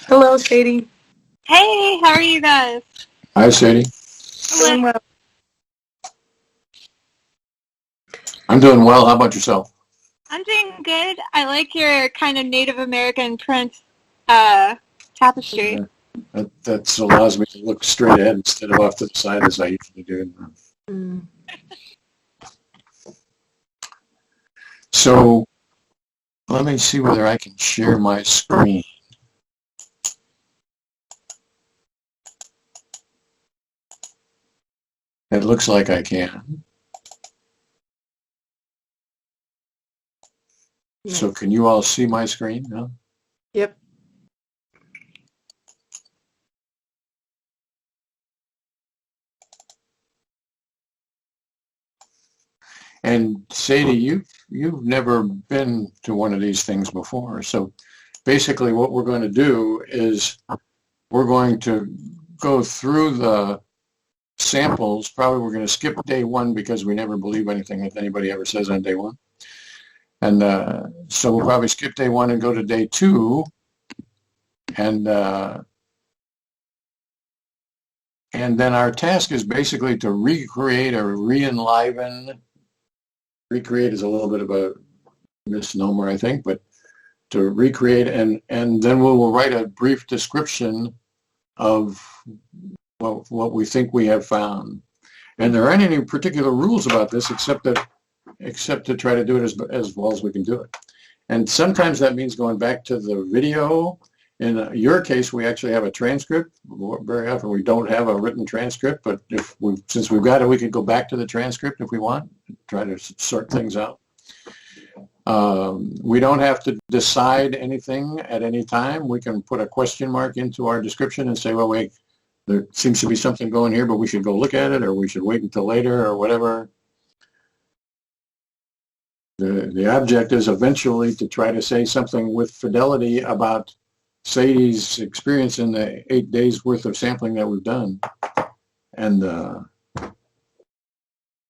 Hello, Sadie. Hey, how are you guys? Hi, Sadie. Doing well. I'm doing well. How about yourself? I'm doing good. I like your kind of Native American print tapestry. That allows me to look straight ahead instead of off to the side as I usually do. Mm. So let me see whether I can share my screen. It looks like I can. Nice. So can you all see my screen now? Yep. And Sadie, you've never been to one of these things before. So basically what we're going to do is we're going to go through the samples. Probably we're going to skip day one because we never believe anything that anybody ever says on day one. And so we'll probably skip day one and go to day two. And then our task is basically to recreate or re-enliven. Recreate is a little bit of a misnomer, I think, but to recreate, and then we will write a brief description of what we think we have found. And there aren't any particular rules about this except to try to do it as well as we can do it. And sometimes that means going back to the video. In your case, we actually have a transcript. Very often we don't have a written transcript, but since we've got it, we could go back to the transcript if we want, try to sort things out. We don't have to decide anything at any time. We can put a question mark into our description and say, well, wait, there seems to be something going here, but we should go look at it, or we should wait until later, or whatever. The object is eventually to try to say something with fidelity about Sadie's experience in the 8 days worth of sampling that we've done. And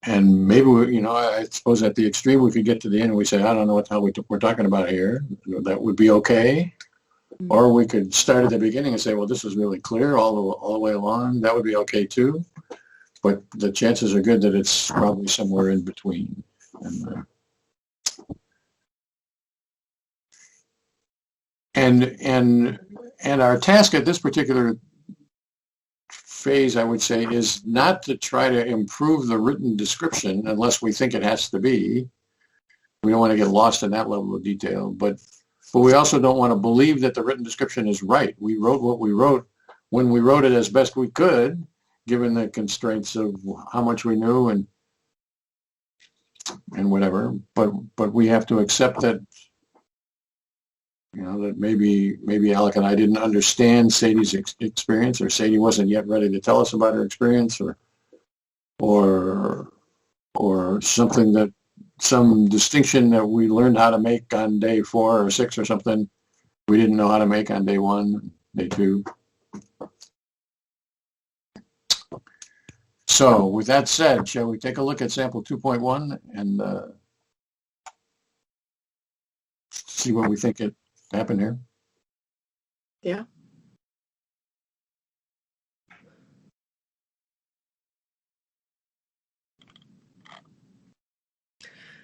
maybe, I suppose at the extreme we could get to the end and we say, I don't know what the hell we're talking about here. That would be okay. Or we could start at the beginning and say, well, this is really clear all the way along. That would be okay too. But the chances are good that it's probably somewhere in between. And our task at this particular phase, I would say, is not to try to improve the written description unless we think it has to be. We don't want to get lost in that level of detail, but we also don't want to believe that the written description is right. We wrote what we wrote when we wrote it as best we could, given the constraints of how much we knew and whatever. But we have to accept that, that maybe Alec and I didn't understand Sadie's experience, or Sadie wasn't yet ready to tell us about her experience, or some distinction that we learned how to make on day 4 or 6 or something we didn't know how to make on day 1, day 2. So with that said, shall we take a look at sample 2.1 and see what we think it happened here? Yeah.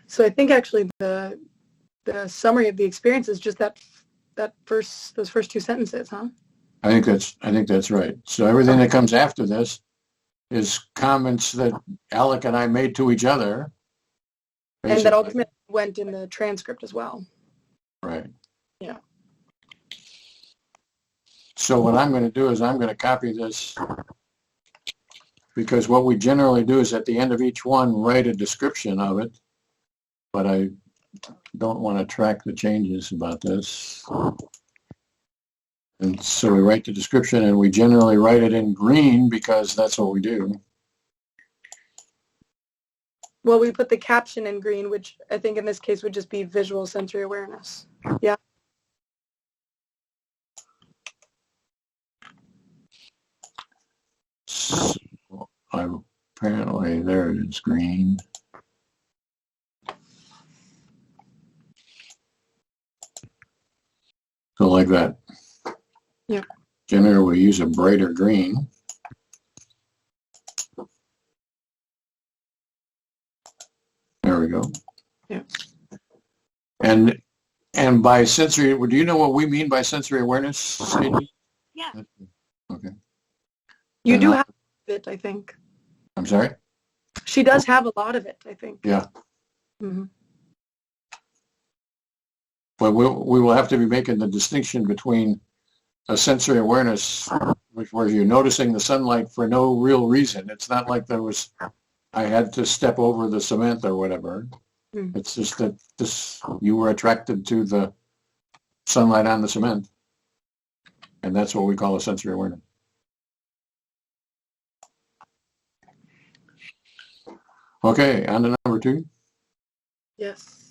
So I think actually the summary of the experience is just those first 2 sentences, huh? I think that's right. So everything that comes after this is comments that Alec and I made to each other. Basically. And that ultimately went in the transcript as well. Right. Yeah. So what I'm going to do is I'm going to copy this, because what we generally do is at the end of each one write a description of it, but I don't want to track the changes about this. And so we write the description, and we generally write it in green because that's what we do. Well, we put the caption in green, which I think in this case would just be visual sensory awareness. Yeah. So apparently there it is, green. So like that. Yeah. Generally, we use a brighter green. There we go. Yeah. And by sensory, do you know what we mean by sensory awareness, Sadie? Yeah. Okay. You And do have it, I think. I'm sorry? She does have a lot of it, I think. Yeah. Mm-hmm. But we will have to be making the distinction between a sensory awareness, where you're noticing the sunlight for no real reason. It's not like I had to step over the cement or whatever. Mm. It's just that you were attracted to the sunlight on the cement. And that's what we call a sensory awareness. Okay, on to number 2. Yes.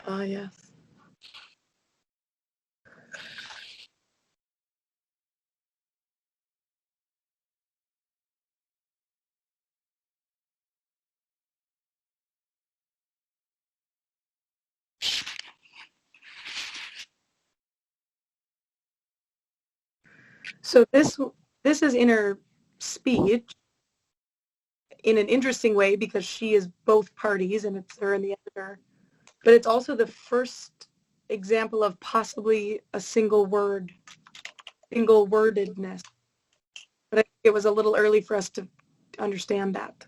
Yes. So this is inner speech in an interesting way because she is both parties and it's her and the editor. But it's also the first example of possibly a single wordedness. But I think it was a little early for us to understand that.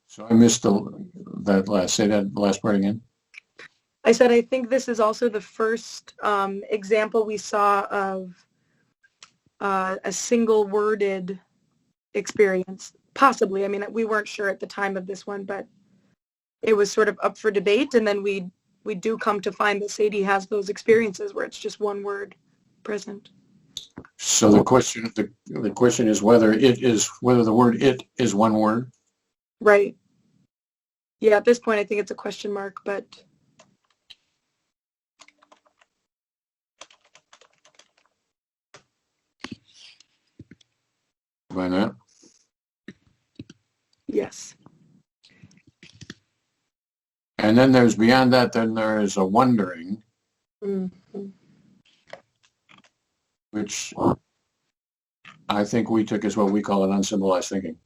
So I missed say that last part again. I said I think this is also the first example we saw of a single worded experience. Possibly. I mean, we weren't sure at the time of this one, but it was sort of up for debate. And then we do come to find that Sadie has those experiences where it's just one word present. So the question is whether the word "it" is one word. Right. Yeah, at this point I think it's a question mark, but Why not? yes. And then there's beyond that, then there is a wondering, Mm-hmm. which I think we took as what we call an unsymbolized thinking.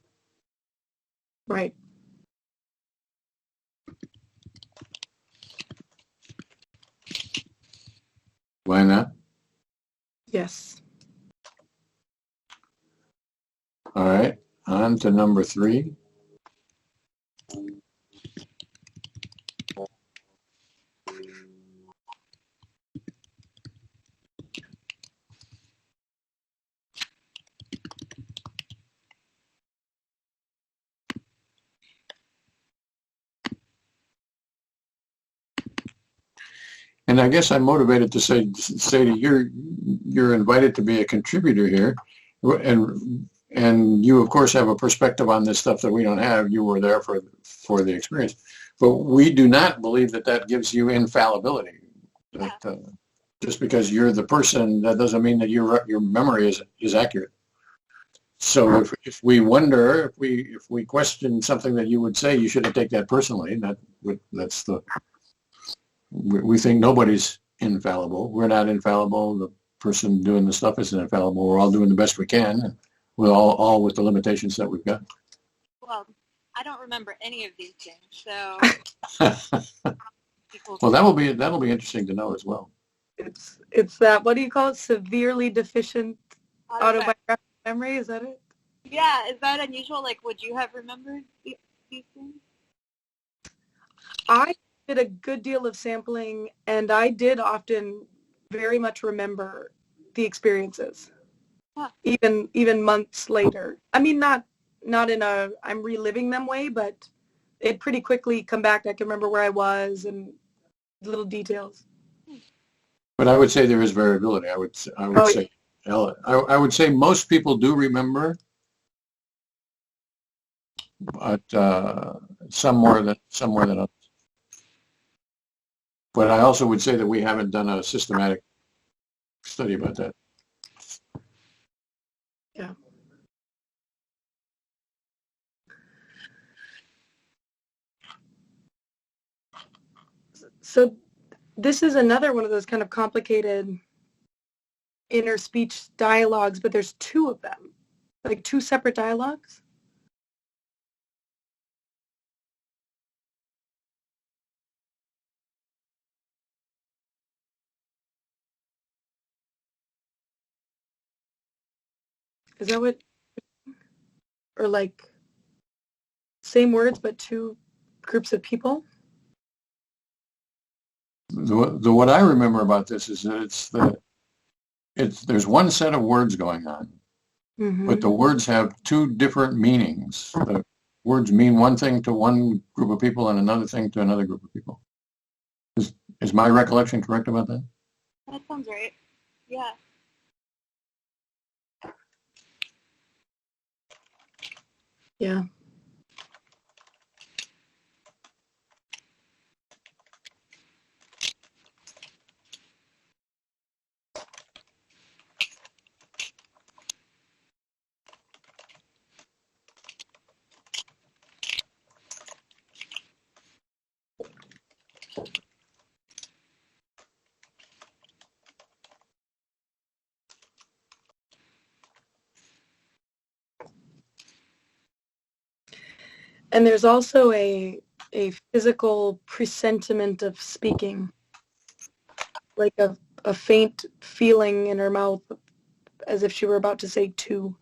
Right. Why not? Yes. All right, on to number 3. And I guess I'm motivated to say to you're invited to be a contributor here, and you of course have a perspective on this stuff that we don't have. You were there for the experience, but we do not believe that gives you infallibility. That just because you're the person, that doesn't mean that your memory is accurate. So if we wonder, if we question something that you would say, you shouldn't take that personally. We think nobody's infallible. We're not infallible. The person doing the stuff isn't infallible. We're all doing the best we can. We're all with the limitations that we've got. Well, I don't remember any of these things, so. Well, that'll be interesting to know as well. It's that, what do you call it? Severely deficient autobiographic memory? Is that it? Yeah, is that unusual? Like, would you have remembered these things? I did a good deal of sampling, and I did often very much remember the experiences, even months later. I mean, not in a I'm reliving them way, but it pretty quickly come back. I can remember where I was and little details. But I would say there is variability. I would say most people do remember, but some more than others. But I also would say that we haven't done a systematic study about that. Yeah. So this is another one of those kind of complicated inner speech dialogues, but there's two of them, like two separate dialogues. Is that what, or like same words but two groups of people? What I remember about this is that there's one set of words going on, but the words have two different meanings. The words mean one thing to one group of people and another thing to another group of people. Is my recollection correct about that? That sounds right. Yeah. Yeah. And there's also a physical presentiment of speaking, like a faint feeling in her mouth as if she were about to say two.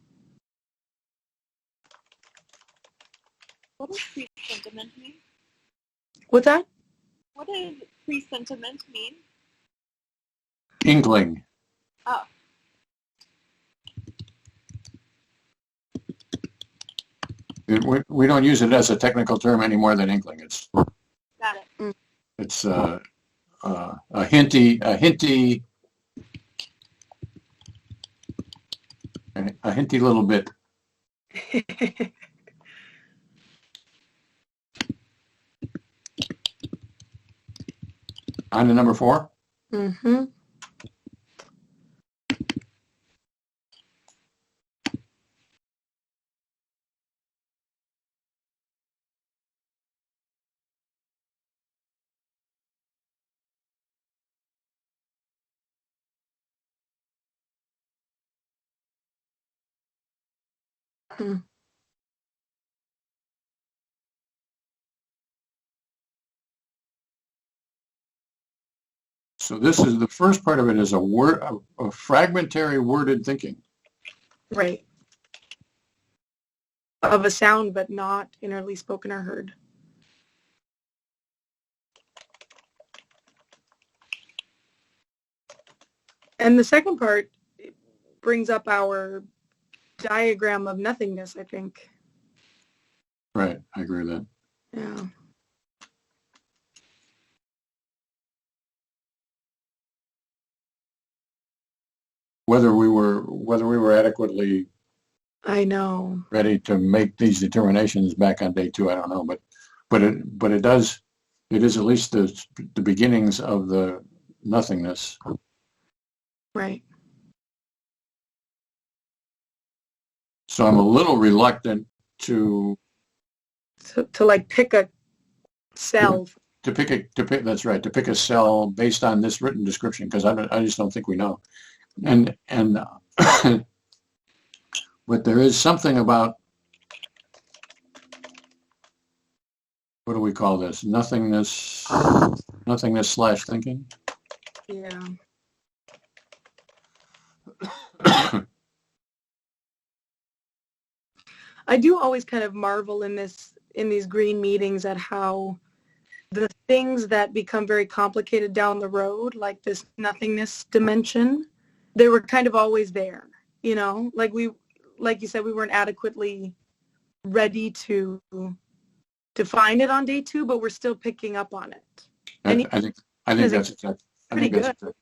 What does presentiment mean? What's that? What does presentiment mean? Inkling. Oh. We don't use it as a technical term any more than inkling. Got it. It's a hinty little bit. On to number 4. Mm-hmm. So this is the first part of it is a fragmentary worded thinking. Right. Of a sound, but not innerly spoken or heard. And the second part brings up our diagram of nothingness, I think. Right, I agree with that. Yeah. Whether we were adequately I know. ready to make these determinations back on day 2, I don't know, but it is at least the beginnings of the nothingness. Right. So I'm a little reluctant to like pick a cell. to pick that's right, to pick a cell based on this written description, because I just don't think we know. And but there is something about, what do we call this? Nothingness / thinking. Yeah. I do always kind of marvel in these green meetings at how the things that become very complicated down the road, like this nothingness dimension, they were kind of always there, you know, like you said, we weren't adequately ready to define it on day 2, but we're still picking up on it. I think that's exactly. I think that's good.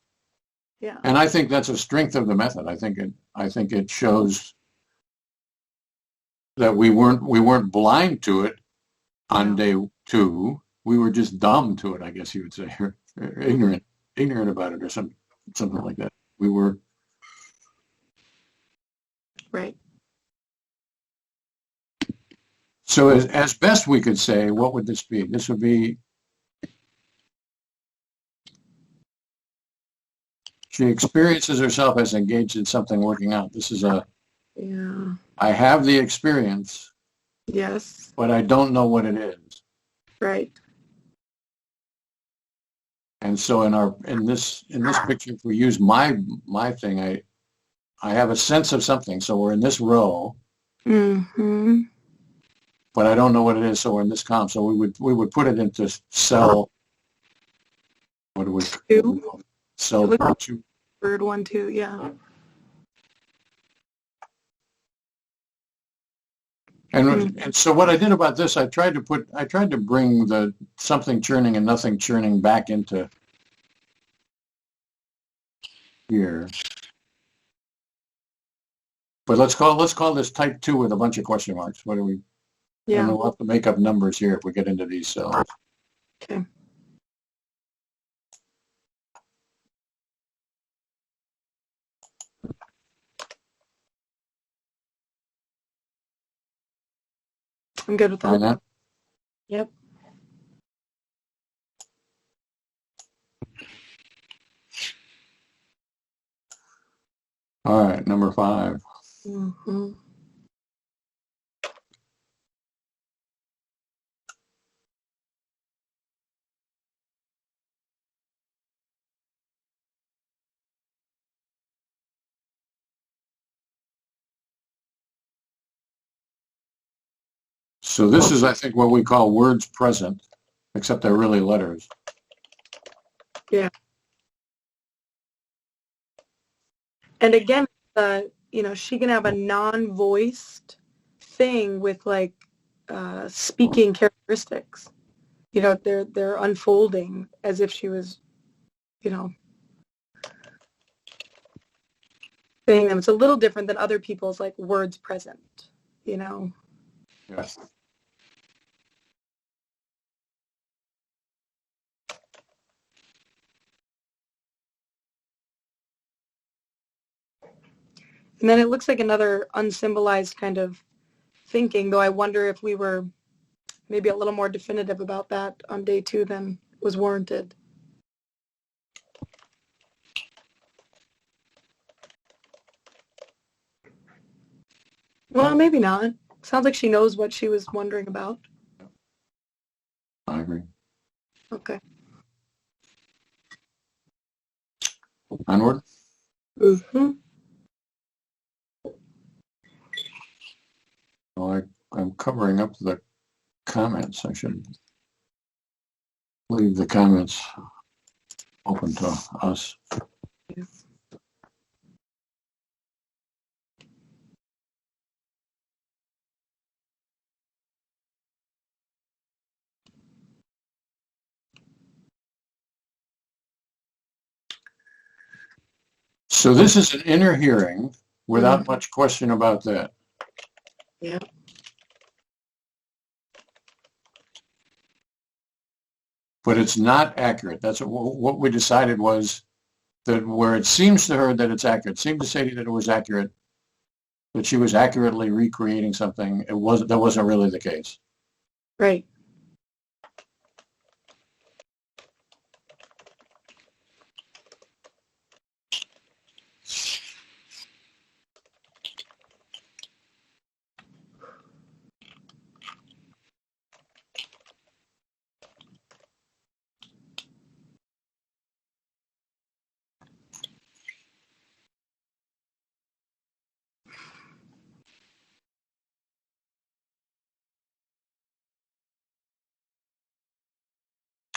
Yeah. And I think that's a strength of the method. I think it shows that we weren't blind to it on day 2. We were just dumb to it, I guess you would say, or ignorant about it, or something like that. We were. Right. So as best we could say, what would this be? This would be She experiences herself as engaged in something working out. This is Yeah. I have the experience, Yes. but I don't know what it is. Right. And so in this picture, if we use my thing, I have a sense of something. So we're in this row, Mm-hmm. but I don't know what it is. So we're in this column. So we would put it into cell. What do we Two. call it? Cell It looks 2. bird 1, 2. Yeah. And so what I did about this, I tried to bring the something churning and nothing churning back into here. But let's call this type 2 with a bunch of question marks. What do we? Yeah. And we'll have to make up numbers here if we get into these cells. Okay. I'm good with Find that. that? Yep. All right, number 5. Mm-hmm. So this is, I think, what we call words present, except they're really letters. Yeah. And again, she can have a non-voiced thing with like speaking characteristics. They're unfolding as if she was, saying them. It's a little different than other people's like words present. Yes. And then it looks like another unsymbolized kind of thinking, though I wonder if we were maybe a little more definitive about that on day 2 than was warranted. Well, maybe not. Sounds like she knows what she was wondering about. I agree. Okay. Onward. Mm-hmm. Well, I'm covering up the comments. I should leave the comments open to us. So this is an inner hearing without much question about that. Yeah. But it's not accurate. That's what we decided was that where it seems to her that it's accurate, seemed to Sadie that it was accurate, that she was accurately recreating something. That wasn't really the case. Right.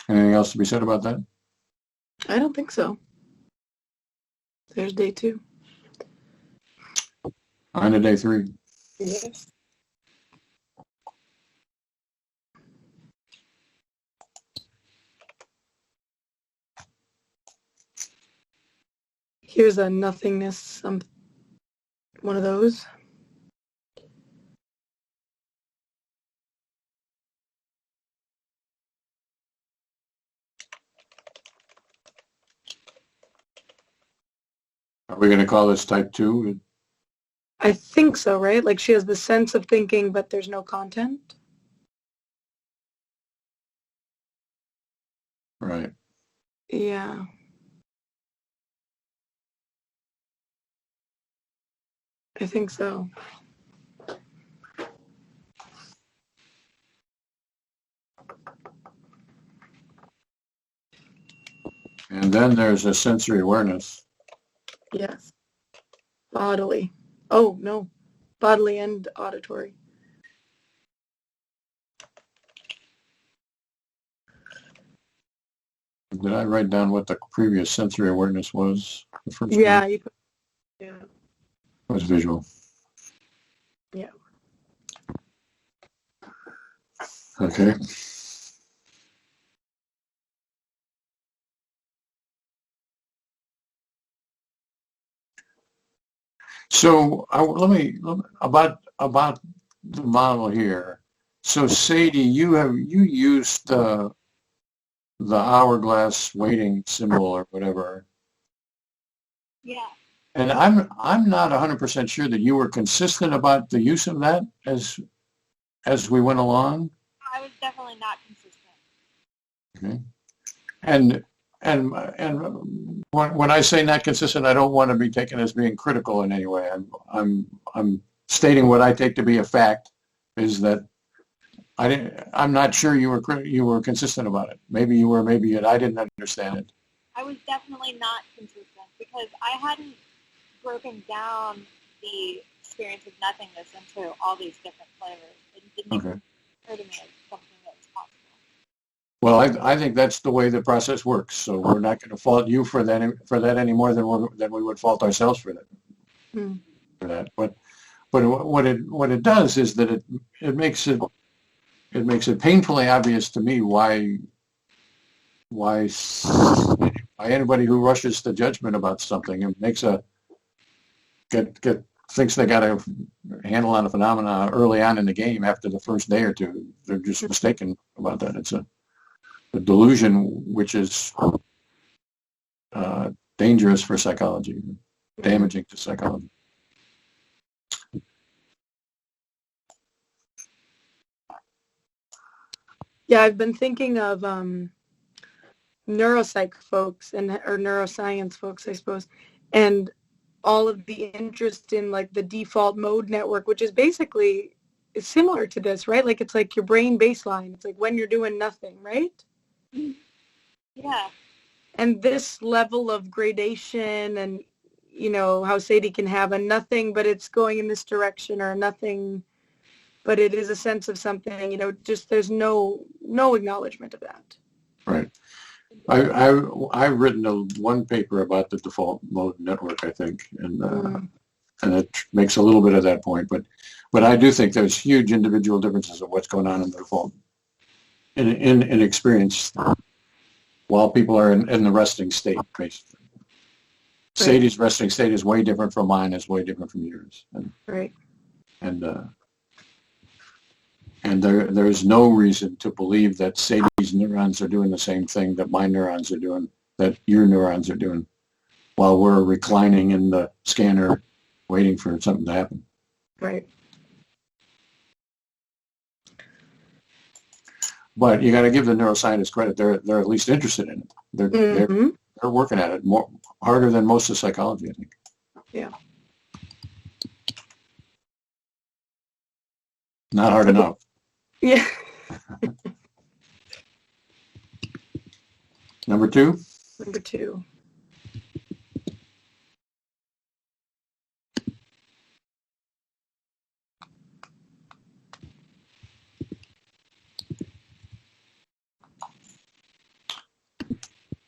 Anything else to be said about that? I don't think so. There's day 2. On to day 3. Yes. Here's a nothingness, one of those. Are we going to call this type 2? I think so, right? Like she has the sense of thinking, but there's no content. Right. Yeah. I think so. And then there's a sensory awareness. Yes. Bodily. Oh, no. Bodily and auditory. Did I write down what the previous sensory awareness was? The first Yeah. one Yeah. was visual. Yeah. Okay. So about the model here. So Sadie, you used the hourglass waiting symbol or whatever, Yeah. and I'm not 100% sure that you were consistent about the use of that as we went along. I was definitely not consistent. Okay. And when I say not consistent, I don't want to be taken as being critical in any way. I'm stating what I take to be a fact is that I'm not sure you were consistent about it. Maybe you were, maybe I didn't understand it. I was definitely not consistent because I hadn't broken down the experience of nothingness into all these different flavors. It didn't even occur to me as something that was possible. Well, I think that's the way the process works. So we're not going to fault you for that any more than we would fault ourselves for that. Hmm. For that. But what it does is that it makes it painfully obvious to me why anybody who rushes to judgment about something and makes thinks they got a handle on a phenomena early on in the game after the first day or two, they're just mistaken about that. It's a delusion which is dangerous for psychology, damaging to psychology. Yeah, I've been thinking of neuropsych folks or neuroscience folks, I suppose, and all of the interest in like the default mode network, which is basically is similar to this, right? Like it's like your brain baseline. It's like when you're doing nothing, right? Yeah. And this level of gradation and how Sadie can have a nothing, but it's going in this direction, or a nothing, but it is a sense of something, just there's no acknowledgement of that. Right. I've written one paper about the default mode network, I think, and it makes a little bit of that point, but I do think there's huge individual differences of what's going on in the default in experience while people are in the resting state, basically. Right. Sadie's resting state is way different from mine, is way different from yours. Right. And there's no reason to believe that Sadie's neurons are doing the same thing that my neurons are doing, that your neurons are doing, while we're reclining in the scanner waiting for something to happen. Right. But you got to give the neuroscientists credit. They're at least interested in it. They're working at it more harder than most of psychology, I think. Yeah. Not hard enough. Yeah. Number two. Number two.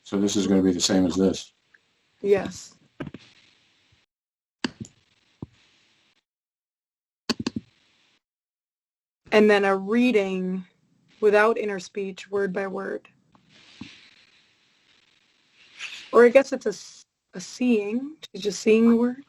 So this is going to be the same as this. Yes. And then a reading without inner speech, word by word. Or I guess it's a seeing. She's just seeing the word.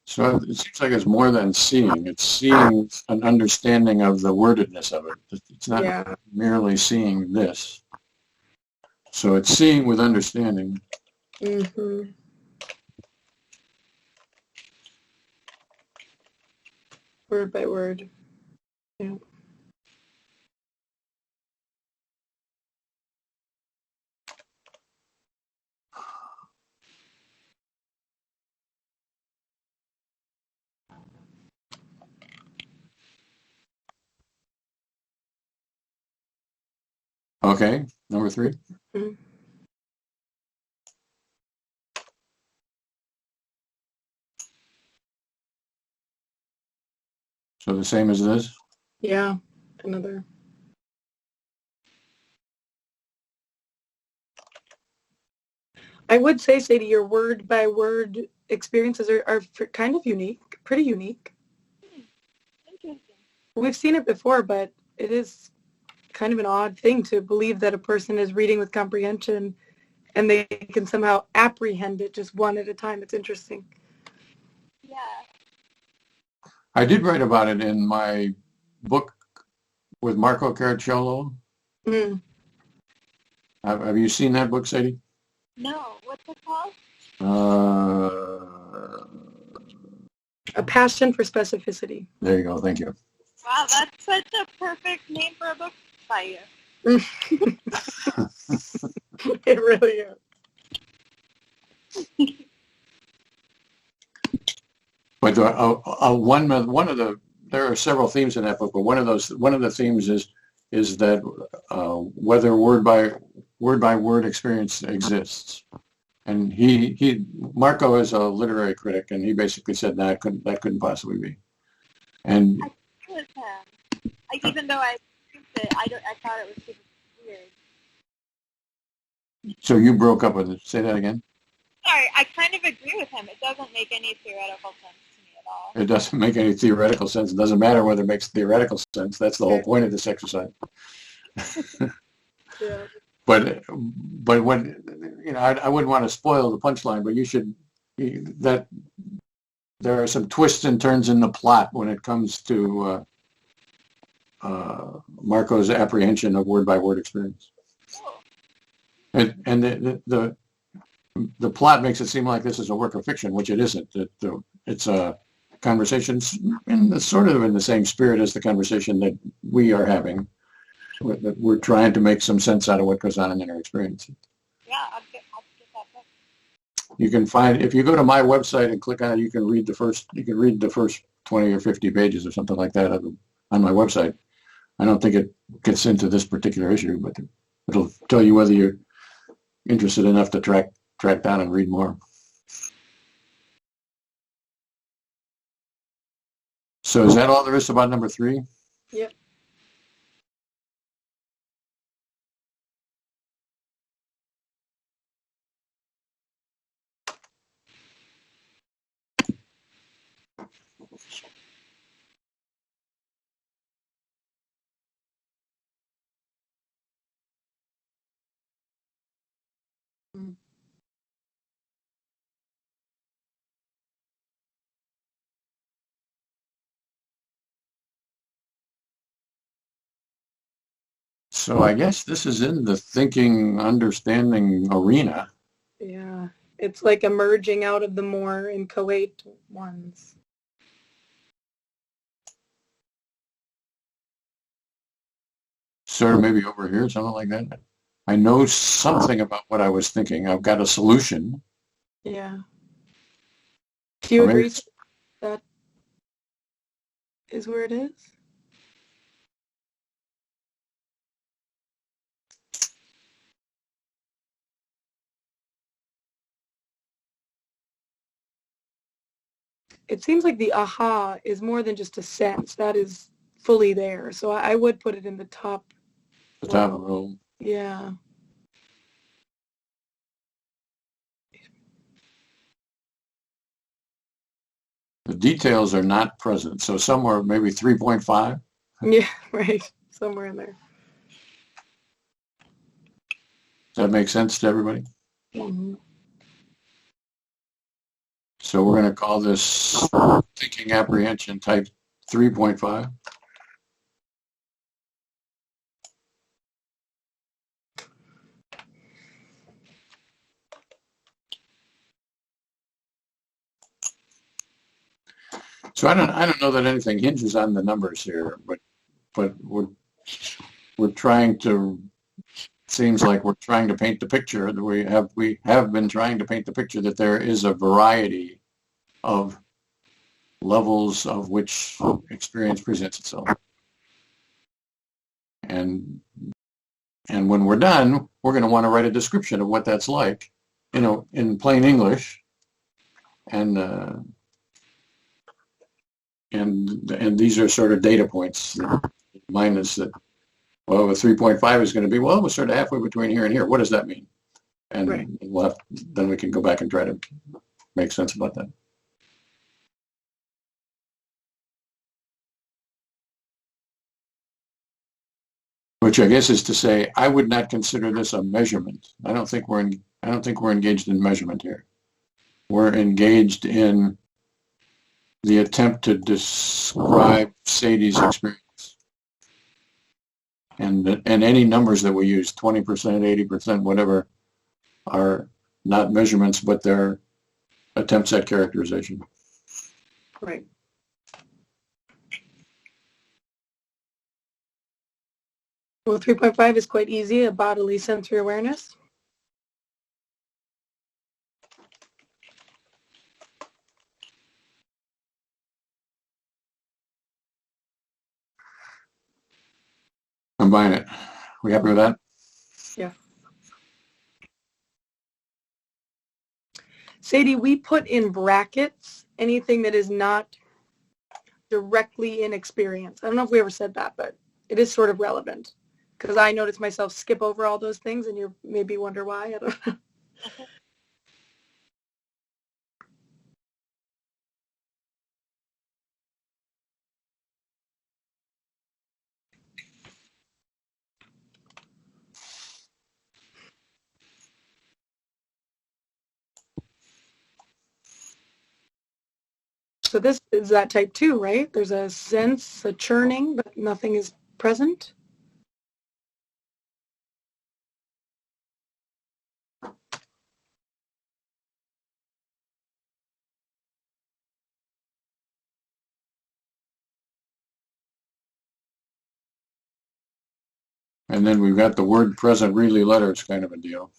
So it seems like it's more than seeing. It's seeing an understanding of the wordedness of it. It's not merely seeing this. So it's seeing with understanding. Mm-hmm. Word by word. Yeah. Okay, number 3. Mm-hmm. So the same as this? Yeah, another. I would say, Sadie, your word by word experiences are kind of unique, pretty unique. Interesting. We've seen it before, but it is kind of an odd thing to believe that a person is reading with comprehension and they can somehow apprehend it just one at a time. It's interesting. Yeah. I did write about it in my book with Marco Caracciolo. Mm. Have you seen that book, Sadie? No. What's it called? A passion for specificity. There you go. Thank you. Wow, that's such a perfect name for a book by you. It really is. But there are several themes in that book, but one of the themes is that whether word by word experience exists. And Marco is a literary critic, and he basically said that couldn't possibly be. And I agree with him. Even though I thought it was super weird. so you broke up with it. Say that again. Sorry, I kind of agree with him. It doesn't make any theoretical sense to me at all. It doesn't make any theoretical sense. It doesn't matter whether it makes theoretical sense. That's the whole point of this exercise. Yeah. But when I wouldn't want to spoil the punchline, but that there are some twists and turns in the plot when it comes to Marco's apprehension of word by word experience. Oh. And the plot makes it seem like this is a work of fiction, which it isn't. It's a conversation sort of in the same spirit as the conversation that we are having. We're trying to make some sense out of what goes on in our experience. Yeah, I'll get that book. You can find, if you go to my website and click on it, you can read the first 20 or 50 pages or something like that on my website. I don't think it gets into this particular issue, but it'll tell you whether you're interested enough to track down and read more. So is that all there is about number 3? Yep. Mm. So I guess this is in the thinking, understanding arena. Yeah. It's like emerging out of the more inchoate ones. Sort of maybe over here, something like that. I know something about what I was thinking. I've got a solution. Yeah. Do you agree that is where it is? It seems like the aha is more than just a sense. That is fully there. So I would put it in the top. The top row. Yeah. The details are not present. So somewhere maybe 3.5. Yeah, right. Somewhere in there. Does that make sense to everybody? Mm-hmm. So we're going to call this thinking apprehension type 3.5. So I don't know that anything hinges on the numbers here, but we're trying to, seems like we're trying to paint the picture that we have been trying to paint the picture that there is a variety of levels of which experience presents itself. And when we're done, we're going to want to write a description of what that's like, you know, in plain English, and these are sort of data points. Mine is that, well, a 3.5 is going to be, well, we're sort of halfway between here and here. What does that mean? And Right. then we can go back and try to make sense about that. Which I guess is to say, I would not consider this a measurement. I don't think we're engaged in measurement here. We're engaged in the attempt to describe Sadie's experience. And any numbers that we use, 20%, 80%, whatever, are not measurements, but they're attempts at characterization. Right. Well, 3.5 is quite easy, a bodily sensory awareness. Combine it. We happy with that? Yeah. Sadie, we put in brackets anything that is not directly in experience. I don't know if we ever said that, but it is sort of relevant because I notice myself skip over all those things and you maybe wonder why. I don't know. So this is that type 2, right? There's a sense, a churning, but nothing is present. And then we've got the word present really letters kind of a deal.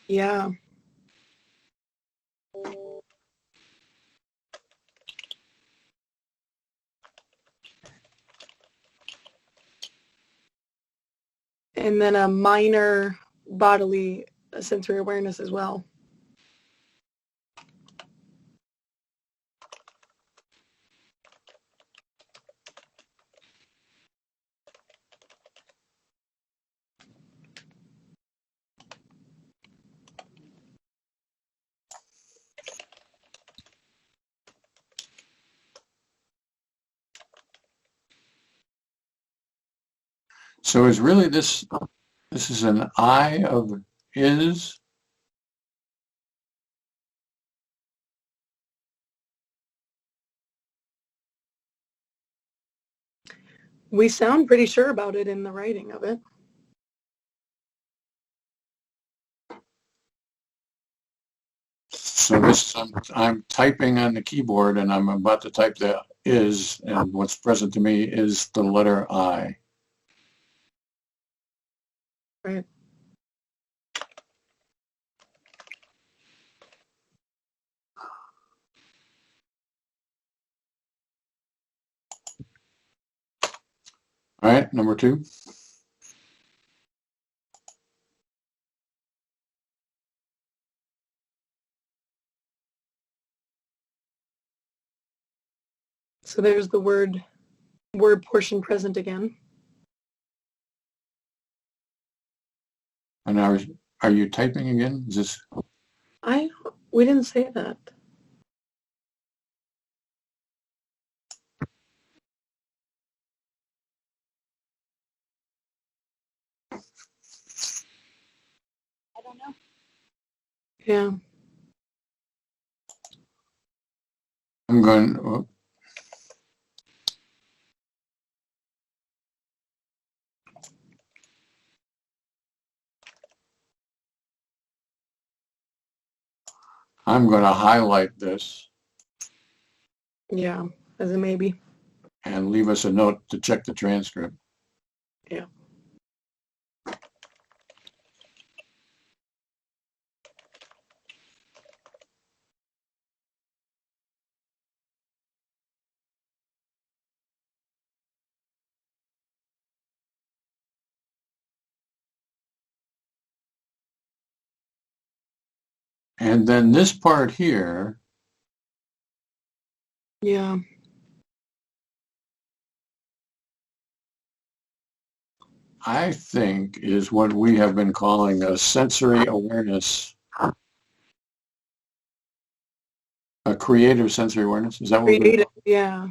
Yeah. And then a minor bodily sensory awareness as well. So is really this is an I of is? We sound pretty sure about it in the writing of it. So this I'm typing on the keyboard and I'm about to type the is, and what's present to me is the letter I. Right. All right, number 2. So there's the word portion present again. And are you typing again? Is this? We didn't say that. I don't know. Yeah. I'm going, oh, I'm going to highlight this Yeah, as a maybe. and leave us a note to check the transcript. Yeah. And then this part here, Yeah. I think, is what we have been calling a sensory awareness, a creative sensory awareness. Is that what we're Creative, yeah.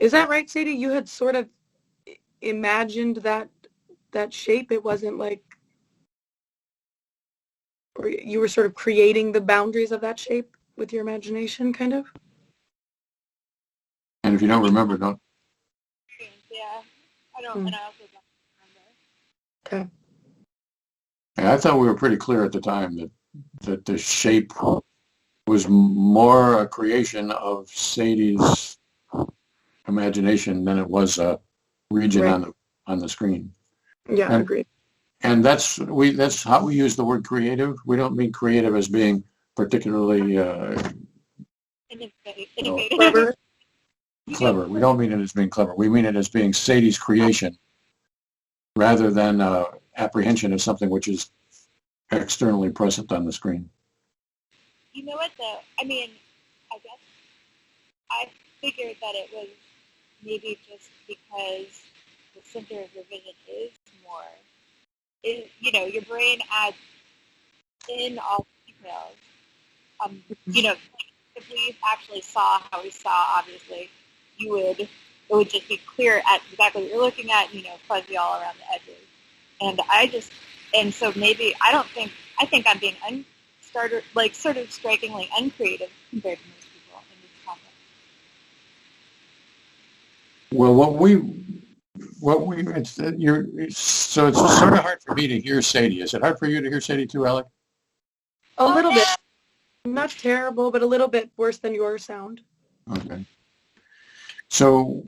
Is that right, Sadie? You had sort of imagined that shape. It wasn't like, or you were sort of creating the boundaries of that shape with your imagination, kind of? And if you don't remember, don't. Yeah, I don't, and I also don't remember. Okay. I thought we were pretty clear at the time that the shape was more a creation of Sadie's imagination than it was a region Right. on the screen. Yeah, And, agreed. and that's how we use the word creative. We don't mean creative as being particularly Innovative. Clever. clever. We don't mean it as being clever. We mean it as being Sadie's creation rather than apprehension of something which is externally present on the screen. You know what, though? I mean, I guess I figured that it was maybe just because the center of your vision is more, you know, your brain adds in all the details. You know, if we actually saw how we saw, obviously, it would just be clear at exactly what you're looking at, you know, fuzzy all around the edges. And so maybe, I think I'm being sort of strikingly uncreative compared to most people in this context. Well, so it's sort of hard for me to hear Sadie. Is it hard for you to hear Sadie too, Alec? A little bit. Not terrible, but a little bit worse than your sound. Okay. So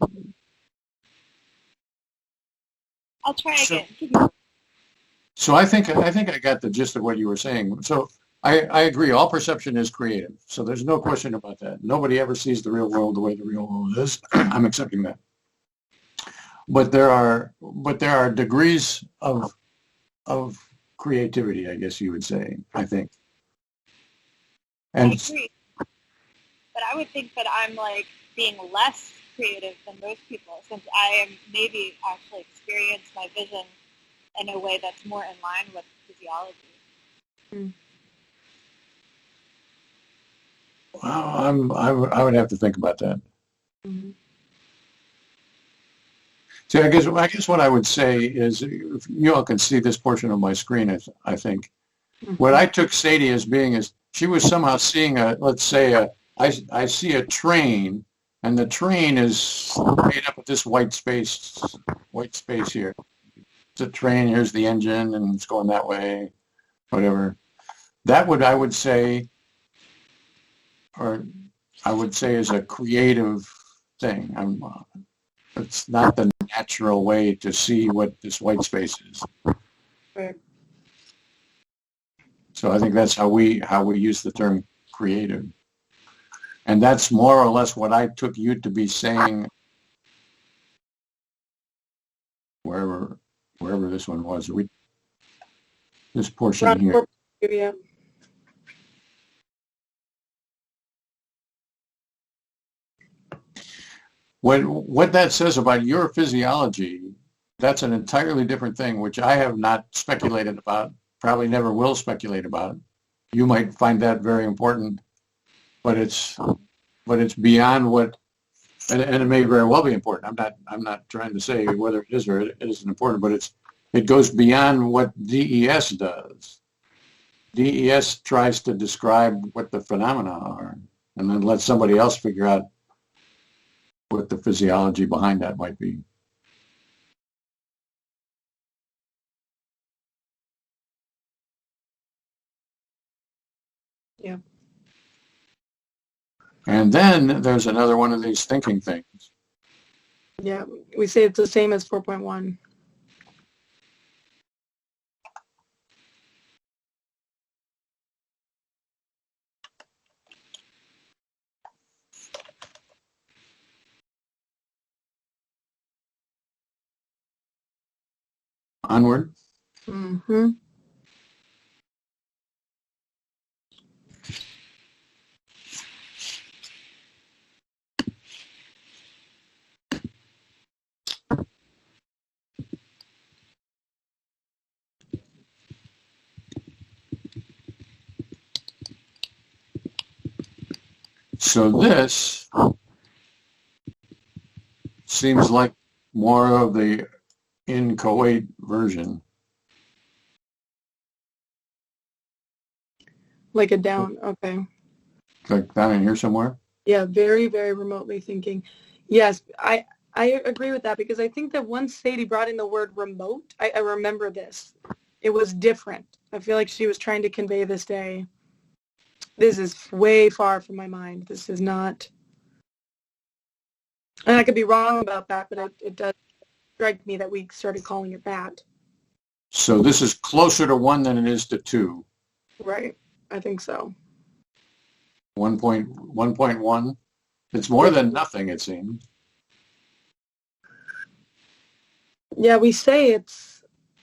I'll try again. So I think I got the gist of what you were saying. So I agree. All perception is creative. So there's no question about that. Nobody ever sees the real world the way the real world is. I'm accepting that. But there are degrees of creativity, I guess you would say, I think. And I agree. But I would think that I'm like being less creative than most people, since I am maybe actually experience my vision in a way that's more in line with physiology. Well, I would have to think about that. Mm-hmm. See, I guess what I would say is, if you all can see this portion of my screen, I think. Mm-hmm. What I took Sadie as being is she was somehow seeing I see a train, and the train is made up of this white space here. It's a train, here's the engine, and it's going that way, whatever. I would say is a creative thing. It's not the natural way to see what this white space is. Right. So I think that's how we use the term creative. And that's more or less what I took you to be saying wherever this one was. This portion here. Yeah. What that says about your physiology, that's an entirely different thing, which I have not speculated about, probably never will speculate about. You might find that very important, but it's beyond what, and it may very well be important. I'm not trying to say whether it is or it isn't important, but it goes beyond what DES does. DES tries to describe what the phenomena are and then let somebody else figure out what the physiology behind that might be. Yeah. And then there's another one of these thinking things. Yeah, we say it's the same as 4.1. Onward. Mm-hmm. So this seems like more of the inchoate version. Like a down, okay. Like down in here somewhere? Yeah, very, very remotely thinking. Yes, I agree with that because I think that once Sadie brought in the word remote, I remember this. It was different. I feel like she was trying to convey this day. This is way far from my mind. This is not, and I could be wrong about that, but it does strike me that we started calling it that. So this is closer to 1 than it is to 2. Right. I think so. 1.1. It's more than nothing, it seems. Yeah, we say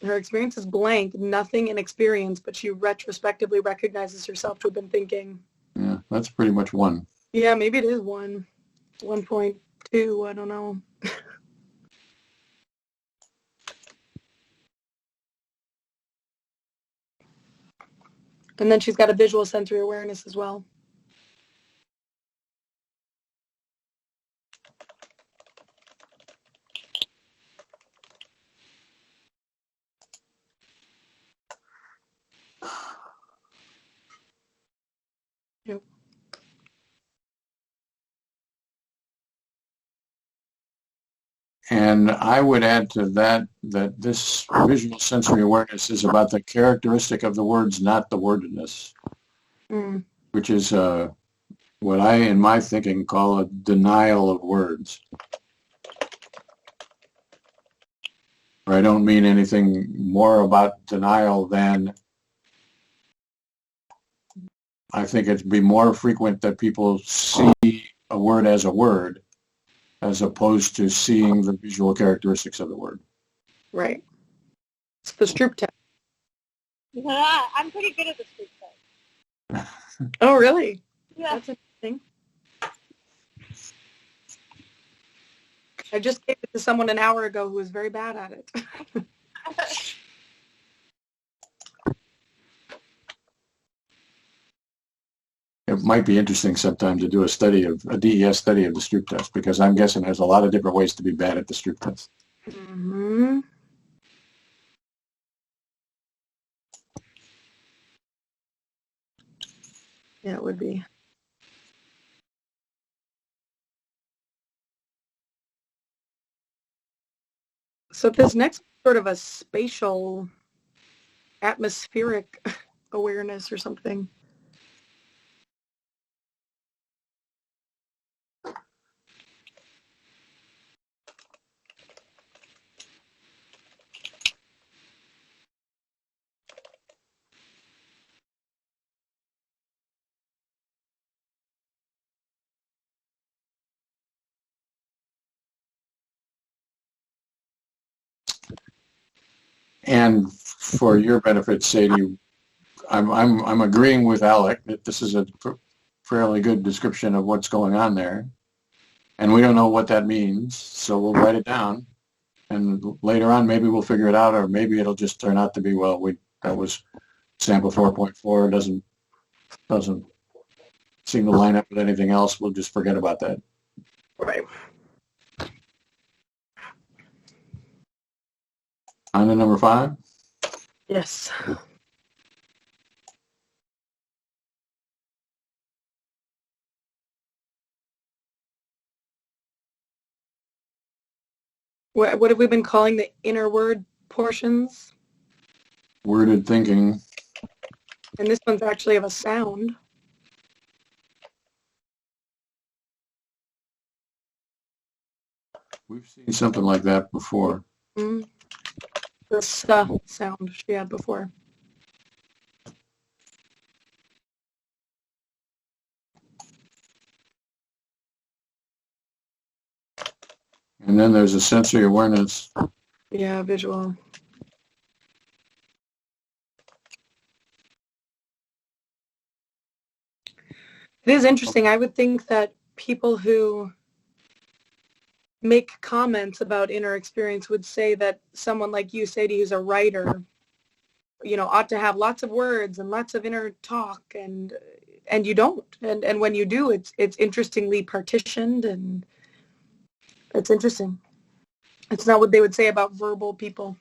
her experience is blank, nothing in experience, but she retrospectively recognizes herself to have been thinking. Yeah, that's pretty much 1. Yeah, maybe it is 1.2, I don't know. And then she's got a visual sensory awareness as well. Yep. And I would add to that that this visual sensory awareness is about the characteristic of the words, not the wordedness, which is what I, in my thinking, call a denial of words. I don't mean anything more about denial than I think it'd be more frequent that people see a word as a word as opposed to seeing the visual characteristics of the word. Right. It's the Stroop test. Yeah, I'm pretty good at the Stroop test. Oh, really? Yeah. That's interesting. I just gave it to someone an hour ago who was very bad at it. It might be interesting sometime to do a DES study of the Stroop test, because I'm guessing there's a lot of different ways to be bad at the Stroop test. Mm-hmm. Yeah, it would be. So this next sort of a spatial, atmospheric awareness or something. And for your benefit, Sadie, I'm agreeing with Alec that this is a fairly good description of what's going on there, and we don't know what that means, so we'll write it down, and later on maybe we'll figure it out, or maybe it'll just turn out to be, well, that was sample 4.4, doesn't seem to line up with anything else. We'll just forget about that. Right. On to number 5. Yes. What have we been calling the inner word portions? Worded thinking. And this one's actually of a sound. We've seen something like that before. The sound she had before. And then there's a sensory awareness. Yeah, visual. It is interesting. I would think that people who make comments about inner experience would say that someone like you, Sadie, who's a writer, ought to have lots of words and lots of inner talk, and you don't. And when you do, it's interestingly partitioned, and it's interesting. It's not what they would say about verbal people.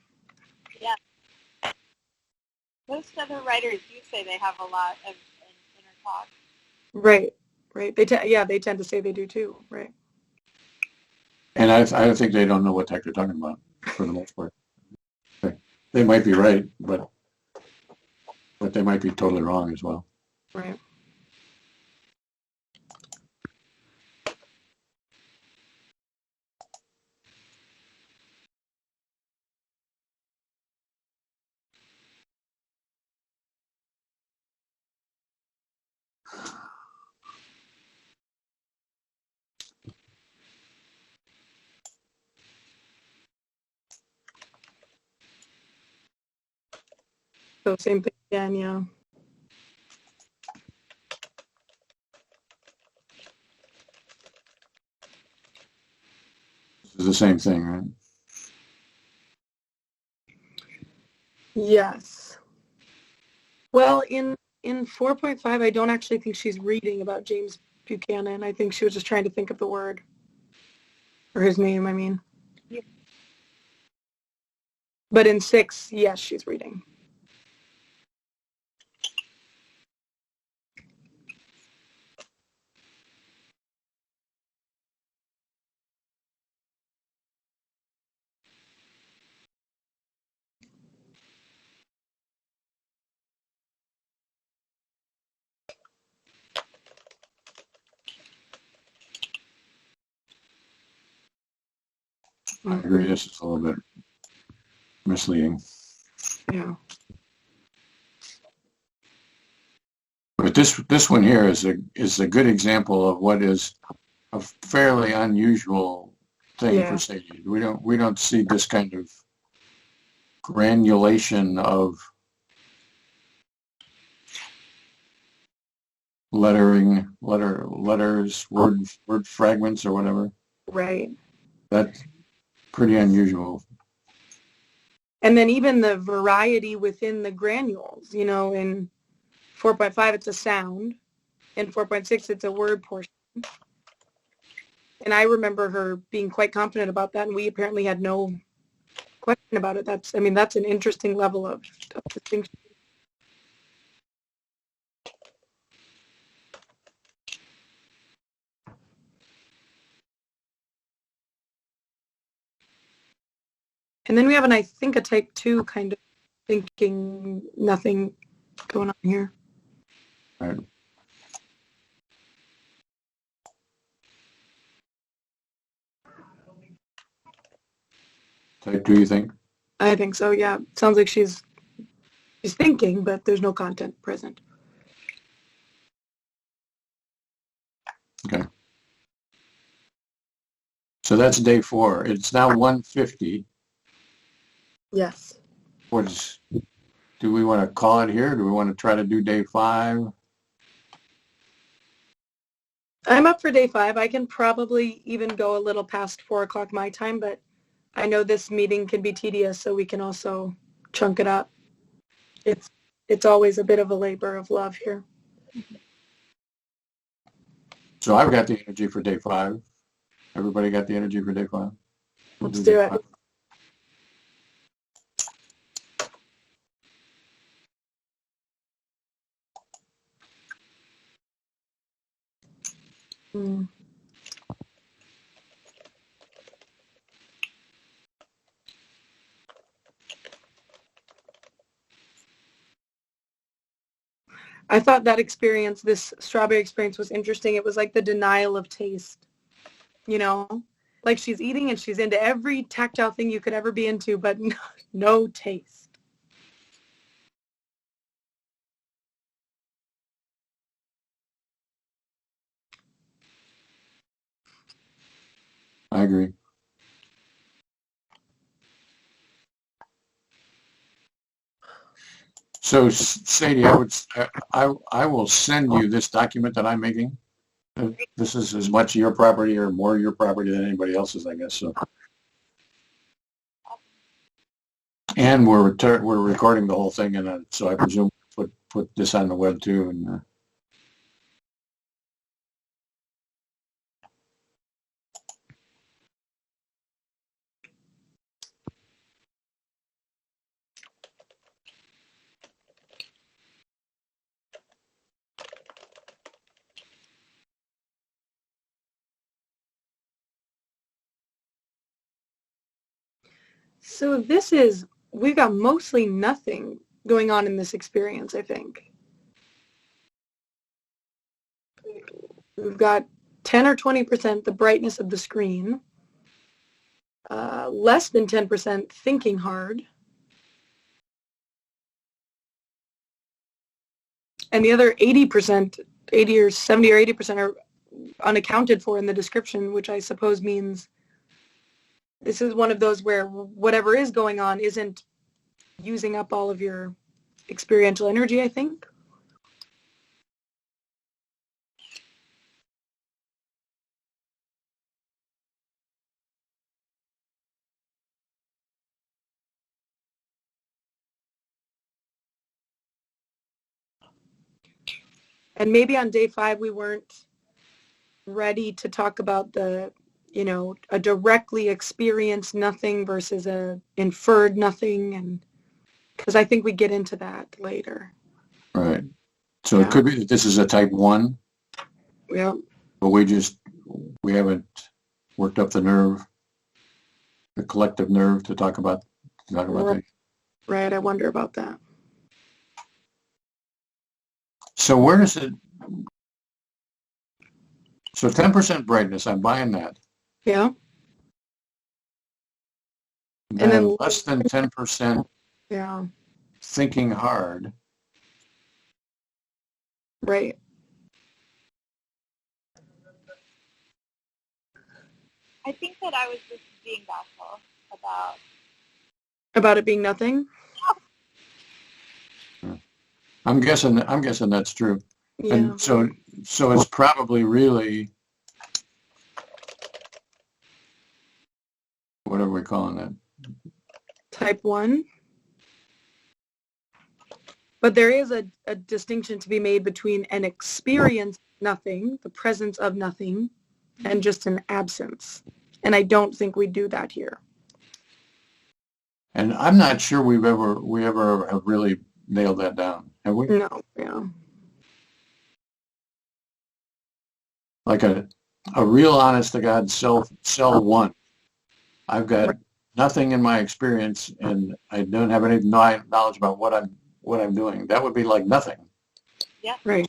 Yeah. Most other writers do say they have a lot of inner talk. Right. They tend to say they do too. Right. And I think they don't know what the heck they're talking about for the most part. They might be right, but they might be totally wrong as well. Right. So same thing again, yeah. This is the same thing, right? Yes. Well, in 4.5, I don't actually think she's reading about James Buchanan. I think she was just trying to think of the word. Or his name, I mean. Yeah. But in 6, yes, she's reading. I agree. This is a little bit misleading. Yeah. But this one here is a good example of what is a fairly unusual thing for Sadie. We don't see this kind of granulation of letters, word fragments or whatever. Right. That's pretty unusual. And then even the variety within the granules, in 4.5, it's a sound. In 4.6, it's a word portion. And I remember her being quite confident about that, and we apparently had no question about it. That's an interesting level of distinction. And then we have I think, a type 2 kind of thinking, nothing going on here. Right. Type 2, you think? I think so, yeah. Sounds like she's thinking, but there's no content present. Okay. So that's day 4. It's now 1:50. Yes. Do we want to call it here? Do we want to try to do day 5? I'm up for day 5. I can probably even go a little past 4 o'clock my time, but I know this meeting can be tedious, so we can also chunk it up. It's always a bit of a labor of love here. So I've got the energy for day 5. Everybody got the energy for day 5? Let's do it. 5. I thought that experience, this strawberry experience, was interesting. It was like the denial of taste, you know? Like she's eating and she's into every tactile thing you could ever be into, but no taste. I agree. So Sadie, I will send you this document that I'm making. This is as much your property or more your property than anybody else's, I guess. So, and we're recording the whole thing, and so I presume put this on the web too. And So we've got mostly nothing going on in this experience, I think. We've got 10 or 20% the brightness of the screen, less than 10% thinking hard, and the other 80%, 80 or 70 or 80% are unaccounted for in the description, which I suppose means this is one of those where whatever is going on isn't using up all of your experiential energy, I think. And maybe on day 5 we weren't ready to talk about the, a directly experienced nothing versus a inferred nothing, and because I think we get into that later. right. So it could be that this is a type 1. Yeah. But we haven't worked up the nerve, the collective nerve to talk about that. Right. I wonder about that. So where does it? So 10% brightness, I'm buying that. Yeah. And then less than 10%. Yeah. Thinking hard. Right. I think that I was just being bashful about it being nothing. I'm guessing that's true. Yeah. And so it's probably really, what are we calling that? Type 1. But there is a distinction to be made between an experience nothing, the presence of nothing, and just an absence. And I don't think we do that here. And I'm not sure we ever have really nailed that down, have we? No, yeah. Like a real honest to God cell 1. I've got nothing in my experience, and I don't have any knowledge about what I'm doing. That would be like nothing. Yeah. Right.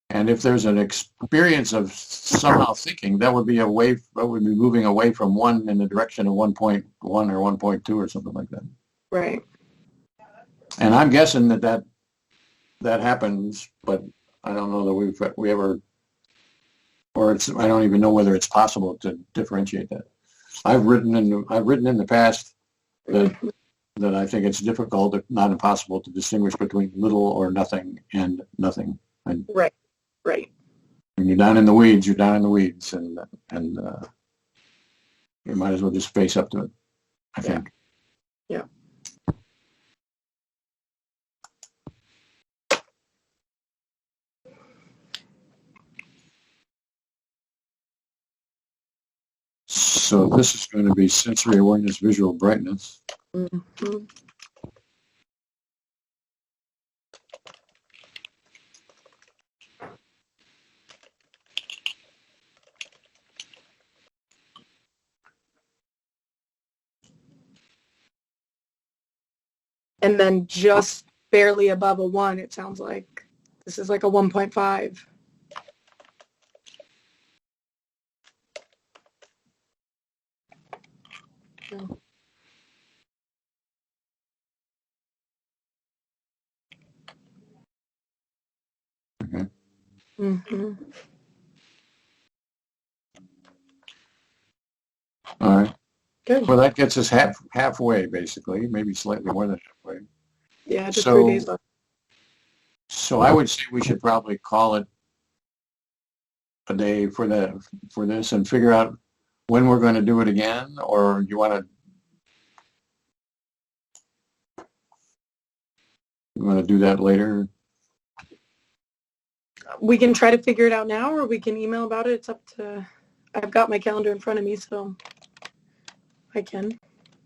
And if there's an experience of somehow thinking, that would be moving away from 1 in the direction of 1.1 or 1.2 or something like that. Right. And I'm guessing that happens, but I don't know that we ever, or I don't even know whether it's possible to differentiate that. I've written in the past that I think it's difficult, if not impossible, to distinguish between little or nothing and nothing. Right. Right. When you're down in the weeds, you're down in the weeds, and you might as well just face up to it, I think. Yeah. So this is going to be sensory awareness, visual brightness. Mm-hmm. And then just barely above a 1, it sounds like. This is like a 1.5. So. Okay. Mm-hmm. All right. Good. Well, that gets us halfway, basically, maybe slightly more than halfway. Yeah, just 3 days So, left. so I would say we should probably call it a day for this and figure out when we're going to do it again, or you want to do that later? We can try to figure it out now, or we can email about it. It's up to, I've got my calendar in front of me, so I can.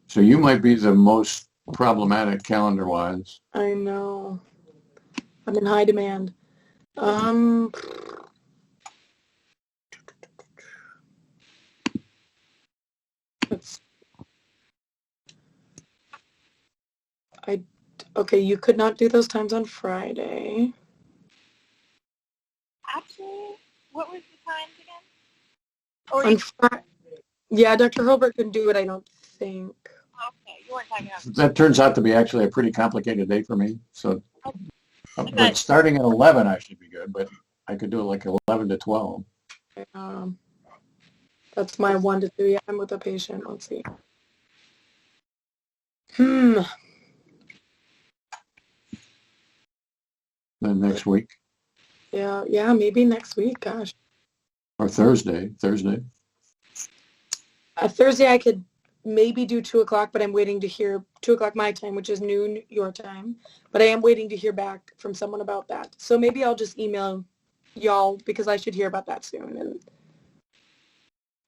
So you might be the most problematic calendar-wise. I know. I'm in high demand. Okay, you could not do those times on Friday. Actually, what was the times again? Yeah, Dr. Hilbert couldn't do it, I don't think. Okay, you weren't talking about. That turns out to be actually a pretty complicated day for me. So, Okay. but starting at 11, I should be good. But I could do it like 11 to 12. That's my 1 to 3. I'm with a patient. Let's see. Then next week. Yeah, maybe next week. Gosh. Or Thursday. Thursday I could maybe do 2 o'clock, but I'm waiting to hear 2 o'clock my time, which is noon your time. But I am waiting to hear back from someone about that. So maybe I'll just email y'all because I should hear about that soon. And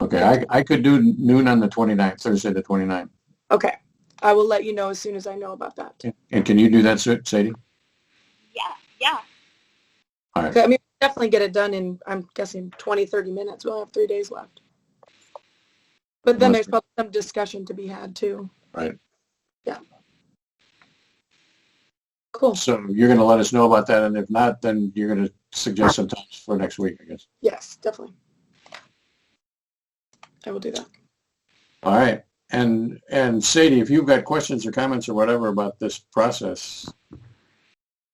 okay, I could do noon on the 29th, Thursday the 29th. Okay, I will let you know as soon as I know about that. And can you do that, Sadie? Yeah. All right. Okay, I mean, definitely get it done in, I'm guessing, 20, 30 minutes. We'll have 3 days left. But then there's probably some discussion to be had, too. Right. Yeah. Cool. So you're going to let us know about that, and if not, then you're going to suggest some times for next week, I guess. Yes, definitely. I will do that. All right. And Sadie, if you've got questions or comments or whatever about this process,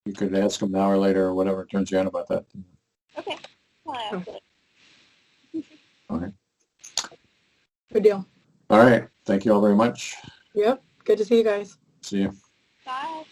you could ask them now or later or whatever turns you on about that. Okay. Well, I asked it. Okay. Good deal. All right. Thank you all very much. Yep. Good to see you guys. See you. Bye.